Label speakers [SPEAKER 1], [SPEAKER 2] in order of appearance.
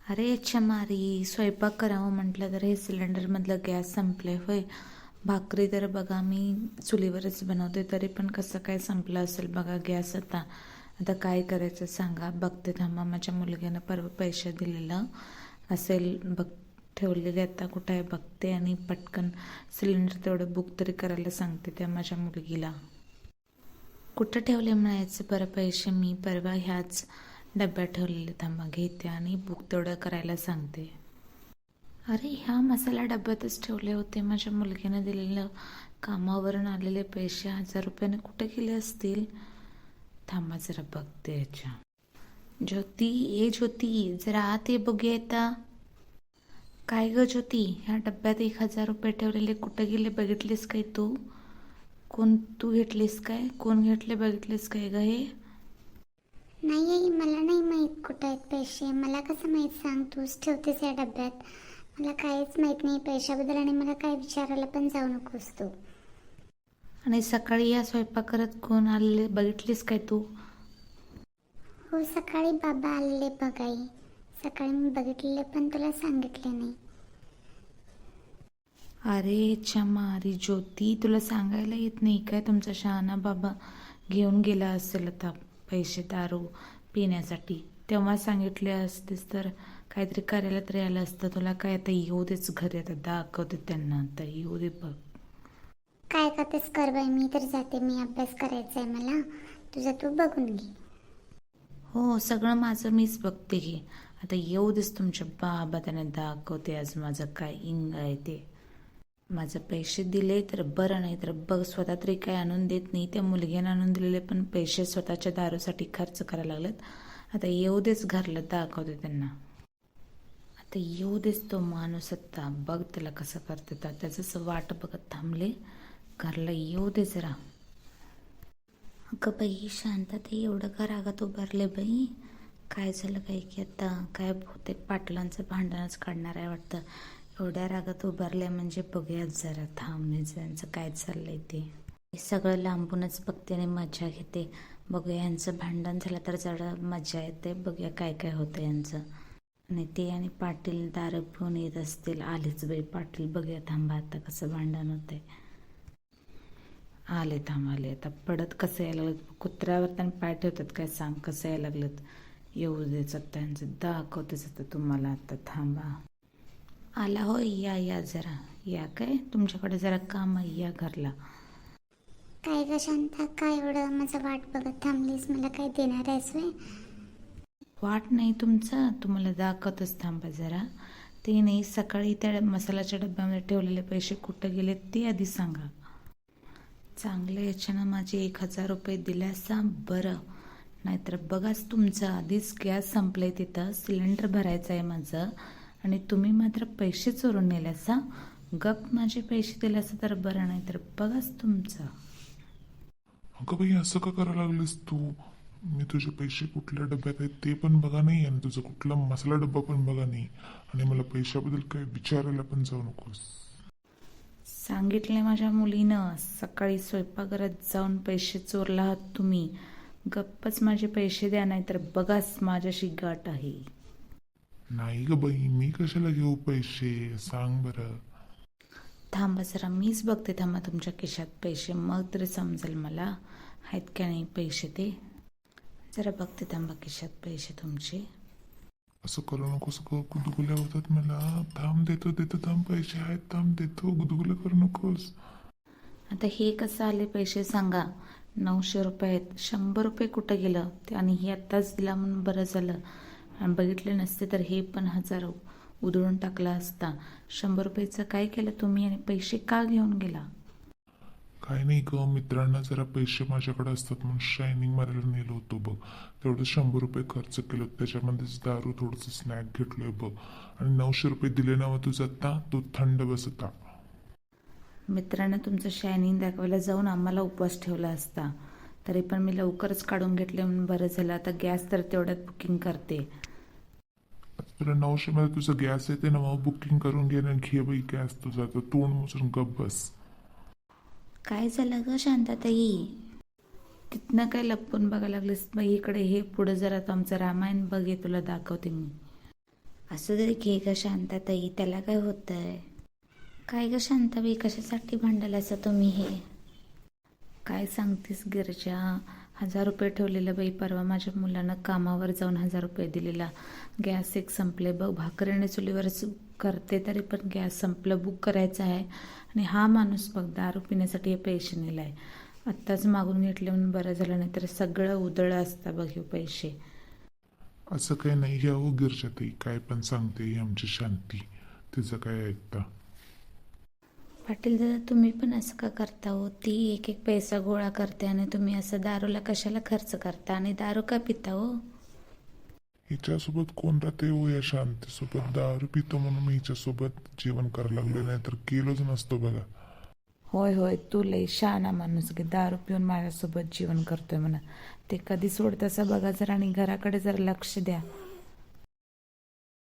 [SPEAKER 1] अरे मारी स्वयंपाक करावं म्हटलं तर हे सिलेंडरमधलं गॅस संपले होय. भाकरी तर बघा मी चुलीवरच बनवते तरी पण कसं काय संपलं असेल बघा गॅस. आता आता काय करायचं सांगा. बघते थांबा, माझ्या मुलग्यानं परवा पैसे दिलेलं असेल बघ ठेवलेले, आता कुठं आहे बघते आणि पटकन सिलेंडर तेवढं बुक तरी करायला सांगते त्या माझ्या मुलगीला. कुठं ठेवले म्हणायचं बरं पैसे, मी परवा ह्याच डब्यात ठेवलेले. थांबा घेते आणि बुक तेवढं करायला सांगते. अरे ह्या मसाला डब्यातच ठेवले होते. माझ्या मुलगीनं दिलेलं कामावरून आलेले पैसे 1000 रुपयाने कुठे गेले असतील. थांबा जरा बघते ह्याच्या. ज्योती, ए ज्योती, जरा आत ये बघूया आता. काय ग ज्योती, ह्या डब्यात 1000 रुपये ठेवलेले कुठे गेले बघितलीस काय तू? कोण तू घेतलीस काय? कोण घेतले बघितलीस काय ग हे?
[SPEAKER 2] नाही आई, मला नाही माहीत कुठं आहेत पैसे. मला कसं माहीत सांग, तूच ठेवतेस या डब्यात. मला काहीच माहीत नाही पैशाबद्दल आणि मला काय विचारायला पण जाऊ नकोस तू.
[SPEAKER 1] आणि सकाळी या स्वयंपाक करत कोण आलेले बघितलीस काय तू?
[SPEAKER 2] हो, सकाळी बाबा आलेले बघ आई. सकाळी मी बघितलेले पण तुला सांगितले नाही.
[SPEAKER 1] अरे मारी ज्योती, तुला सांगायला येत नाही काय? तुमचा शहाणा बाबा घेऊन गेला असेल आता पैसे दारू पिण्यासाठी. तेव्हा सांगितले असतेस तर काहीतरी करायला तरी आलं असतं तुला. काय आता येऊ देच घरी, आता दाखवते त्यांना, आता येऊ दे बघ.
[SPEAKER 2] काय करतेस कर बाई, मी तर जाते. मी अभ्यास करायचा आहे मला. तुझं तू बघून घे.
[SPEAKER 1] हो, सगळं माझं मीच बघते की. आता येऊ देस तुमच्या बाबा, त्यांना दाखवते आज माझं काय इंग आहे ते. माझं पैसे दिले तर बरं, नाही तर बघ स्वतः तरी काय आणून देत नाही. त्या मुलग्यानं आणून दिलेले पण पैसे स्वतःच्या दारूसाठी खर्च करायला लागलेत. आता येऊ देच घरला, दाखवते त्यांना. आता येऊ देच तो माणूस, आता बघ त्याला कसं करते. त्याच वाट बघत थांबले. घरला येऊ दे जरा. अगं बाई शांतता, एवढं का रागात उभारले बाई? काय झालं काय की आता? काय बहुतेक पाटलांचं भांडणच काढणार आहे वाटतं. एवढ्या रागात उभारल्या म्हणजे बघूयात जरा थांबण्याचं यांचं काय चाललंय ते. सगळं लांबूनच बघते आणि मजा घेते. बघूया यांचं भांडण झालं तर जरा मजा येते. बघूया काय काय होतं यांचं. आणि ते आणि पाटील दारू पिऊन येत असतील. आलेच बाई पाटील, बघूया थांबा आता कसं भांडण होतंय. आले थांब, आले. आता पडत कसं यायला लागलं, कुत्र्यावर त्यांनी पाय ठेवतात काय सांग, कसं यायला लागलं. येऊ देच आता त्यांचं दाखवतेच आता तुम्हाला. आता थांबा. आला होय, या या जरा या. काय तुमच्याकडे जरा काम आहे, या घरला.
[SPEAKER 2] काय ग शांता, काय एवढं माझं वाट बघत थांबलीस? मला काय देणार आहेस वे?
[SPEAKER 1] वाट नाही तुमचं, तुम्हाला दाखवतच. थांबा जरा. ते नाही, सकाळी त्या मसाल्याच्या डब्यामध्ये ठेवलेले पैसे कुठं गेले ते आधी सांगा. चांगलं याच्यानं माझे 1000 रुपये दिल्यासा बरं, नाहीतर बघाच तुमचं आधीच गॅस संपलंय तिथं, सिलेंडर भरायचं आहे माझं आणि तुम्ही मात्र पैसे चोरून नेल्यासा. गप माझे पैसे दिल्यासा तर बरं, नाही तर बघाच तुमचं.
[SPEAKER 3] अगं बाई, असं का करायला लागलीस तू? मी तुझे पैसे कुठल्या डब्यात आहेत ते पण बघा नाही, आणि तुझा कुठला मसाला डब्बा पण बघा नाही, आणि मला पैशाबद्दल काय विचारायला पण जाऊ नकोस.
[SPEAKER 1] सांगितले माझ्या मुलीनं, सकाळी स्वयंपाकघरात जाऊन पैसे चोरला आहात तुम्ही. गप्पच माझे पैसे द्या, नाही तर बघाच माझ्याशी गाठ आहे.
[SPEAKER 3] नाही ग बाई, मी कशाला घेऊ पैसे, सांग बरं.
[SPEAKER 1] थांबा जरा, मीच बघते. थांबा तुमच्या खिशात पैसे, मग तरी समजेल मला आहेत का नाही पैसे ते. जरा बघते थांबा खिशात पैसे तुमचे.
[SPEAKER 3] असं करू नकोस ग, गुदगुल्या होतात मला. थांब, देतो देतो, थांब, पैसे आहेत, थांब देतो, गुदगुल्या करू नकोस.
[SPEAKER 1] आता हे कसं आले पैसे सांगा. 900 रुपये आहेत. 100 रुपये कुठं गेलं ते? आणि हे आत्ताच दिला म्हणून बरं झालं. आणि बघितले नसते तर हे पण 1000 उधळून टाकला असता. 100 रुपयेचं काय केलं तुम्ही आणि पैसे का घेऊन गेला?
[SPEAKER 3] काय नाही ग, मित्रांना जरा पैसे माझ्याकडे असतात म्हणून शायनिंग मारायला नेलो होतो बघ. तेवढं 100 रुपये खर्च केलं, त्याच्यामध्येच दारू थोडंसं स्नॅक घेतलोय बघ. आणि 900 रुपये दिले ना तुझा, आता तो थंड बसता.
[SPEAKER 1] मित्रांनो तुमचं शायनिंग दाखवायला जाऊन आम्हाला उपवास ठेवला असता. तरी पण मी लवकरच काढून घेतले म्हणून बरं झालं. आता गॅस तर तेवढ्यात बुकिंग करते.
[SPEAKER 3] तुला 900 मध्ये तुझा गॅस येते ना, मग बुकिंग करून घे ना, घे बाई गॅस तुझा. तर तोंड मुचून गप बस.
[SPEAKER 1] काय झालं ग शांताताई? तिथनं काय लपवून बघायला लागलीस बाई? इकडे हे पुढं जरा, आमचं रामायण बघ, तुला दाखवते मी. असू दे घे ग शांताताई, त्याला काय होतंय? काय ग शांताबाई, कशासाठी भांडायलासा तुम्ही हे? काय सांगतेस गिरजा? 1000 रुपये ठेवलेलं बाई, परवा माझ्या मुलानं कामावर जाऊन 1000 रुपये दिलेला. गॅस एक संपले बघ, भाकरी आणि चुलीवरच करते तरी पण गॅस संपलं, बुक करायचं आहे. आणि हा माणूस बघ दारू पिण्यासाठी हे पैसे नेलाय. आत्ताच मागून घेतले म्हणून बरं झालं, नाही तर सगळं उधळं असतं बघ हे पैसे.
[SPEAKER 3] असं काही नाही घ्या हो गिरजाताई, काय पण सांगते ही आमची शांती, तिचं काय ऐकता.
[SPEAKER 1] पाटील दादा, तुम्ही पण असं का करता हो? ती एक एक पैसा गोळा करते आणि तुम्ही असं दारूला कशाला खर्च करता आणि दारू का पिता हो?
[SPEAKER 3] हिच्यासोबत कोण राहते हो या शांतीसोबत? दारू पितो म्हणून मी हिच्यासोबत जेवण करायला लागले, नाही तर केलोच नसतो बघा.
[SPEAKER 1] होय होय, तू लय शहाणा माणूस गे, दारू पिऊन माझ्यासोबत जेवण करतोय म्हणा. ते कधी सोडतसं बघा जरा आणि घराकडे जरा लक्ष द्या.